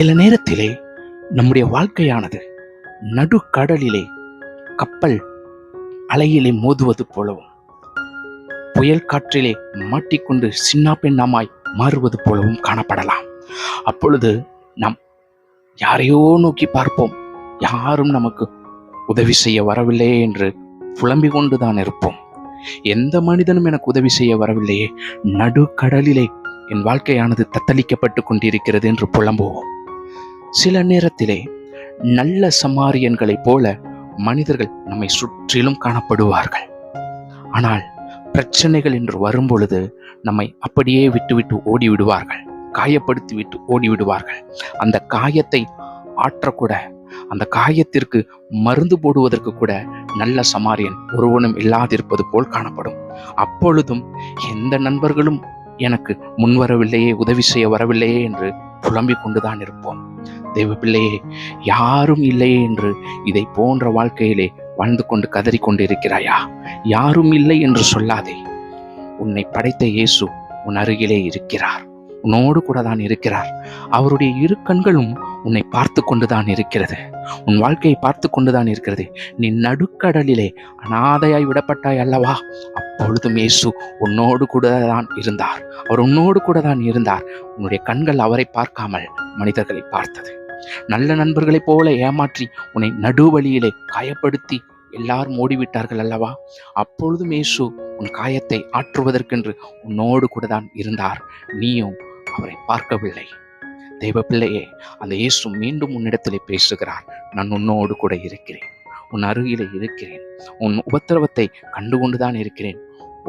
சில நேரத்திலே நம்முடைய வாழ்க்கையானது நடுக்கடலிலே கப்பல் அலையிலே மோதுவது போலவும், புயல் காற்றிலே மாட்டிக்கொண்டு சின்ன பெண்ணாமாய் மாறுவது போலவும் காணப்படலாம். அப்பொழுது நாம் யாரையோ நோக்கி பார்ப்போம், யாரும் நமக்கு உதவி செய்ய வரவில்லையே என்று புலம்பிக் கொண்டுதான் இருப்போம். எந்த மனிதனும் எனக்கு உதவி செய்ய வரவில்லையே, நடுக்கடலிலே என் வாழ்க்கையானது தத்தளிக்கப்பட்டு கொண்டிருக்கிறது என்று புலம்புவோம். சில நேரத்திலே நல்ல சமாரியன்களைப் போல மனிதர்கள் நம்மை சுற்றிலும் காணப்படுவார்கள். ஆனால் பிரச்சனைகள் என்று வரும்பொழுது நம்மை அப்படியே விட்டுவிட்டு ஓடிவிடுவார்கள், காயப்படுத்தி விட்டு ஓடிவிடுவார்கள். அந்த காயத்தை ஆற்றக்கூட, அந்த காயத்திற்கு மருந்து போடுவதற்கு கூட நல்ல சமாரியன் ஒருவனும் இல்லாதிருப்பது போல் காணப்படும். அப்பொழுதும் எந்த நண்பர்களும் எனக்கு முன்வரவில்லையே, உதவி செய்ய வரவில்லையே என்று புலம்பிக் கொண்டுதான் இருப்போம். தெய்வ பிள்ளையே, யாரும் இல்லையே என்று இதை போன்ற வாழ்க்கையிலே வாழ்ந்து கொண்டு கதறிக்கொண்டு இருக்கிறாயா? யாரும் இல்லை என்று சொல்லாதே. உன்னை படைத்த இயேசு உன் அருகிலே இருக்கிறார், உன்னோடு கூட தான் இருக்கிறார். அவருடைய இரு கண்களும் உன்னை பார்த்து கொண்டுதான் இருக்கிறது, உன் வாழ்க்கையை பார்த்து கொண்டுதான் இருக்கிறது. நீ நடுக்கடலிலே அனாதையாய் விடப்பட்டாய் அல்லவா? அப்பொழுதும் இயேசு உன்னோடு கூட தான் இருந்தார், அவர் உன்னோடு கூட தான் இருந்தார். உன்னுடைய கண்கள் அவரை பார்க்காமல் மனிதர்களை பார்த்தது. நல்ல நண்பர்களைப் போல ஏமாற்றி உன்னை நடுவழியிலே காயப்படுத்தி எல்லாரும் ஓடிவிட்டார்கள் அல்லவா? அப்பொழுதும் இயேசு உன் காயத்தை ஆற்றுவதற்கென்று உன்னோடு கூட தான் இருந்தார். நீயும் அவரை பார்க்கவில்லை. தெய்வ பிள்ளையே, அந்த இயேசு மீண்டும் உன்னிடத்திலே பேசுகிறார். நான் உன்னோடு கூட இருக்கிறேன், உன் அருகிலே இருக்கிறேன், உன் உபத்திரவத்தை கண்டுகொண்டுதான் இருக்கிறேன்.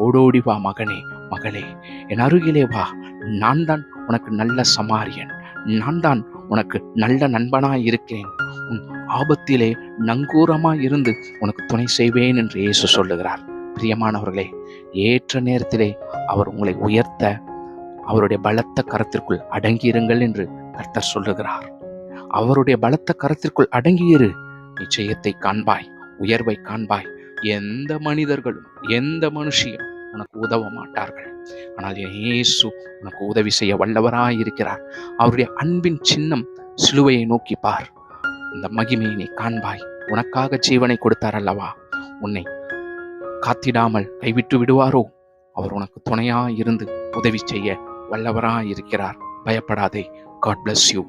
ஓடோடி வா மகனே, மகளே, என் அருகிலே வா. நான் தான் உனக்கு நல்ல சமாரியன், நான் தான் உனக்கு நல்ல நண்பனாய் இருக்கிறேன். உன் ஆபத்திலே நங்கூரமாய் இருந்து உனக்கு துணை செய்வேன் என்று இயேசு சொல்லுகிறார். பிரியமானவர்களே, ஏற்ற நேரத்திலே அவர் உங்களை உயர்த்த அவருடைய பலத்த கரத்திற்குள் அடங்கியிருங்கள் என்று கர்த்தர் சொல்லுகிறார். அவருடைய பலத்த கரத்திற்குள் அடங்கியிரு, நிச்சயத்தை காண்பாய், உயர்வை காண்பாய். எந்த மனிதர்களும் எந்த மனுஷியும் உனக்கு உதவ மாட்டார்கள். ஆனால் இயேசு உனக்கு உதவி செய்ய வல்லவராய் இருக்கிறார். அவருடைய அன்பின் சின்னம் சிலுவையை நோக்கி பார், அந்த மகிமையை நீ காண்பாய். உனக்காக ஜீவனை கொடுத்தார் அல்லவா? உன்னை காத்திடாமல் கைவிட்டு விடுவாரோ? அவர் உனக்கு துணையாய் இருந்து உதவி செய்ய வல்லவராய் இருக்கிறார். பயப்படாதே. God bless you.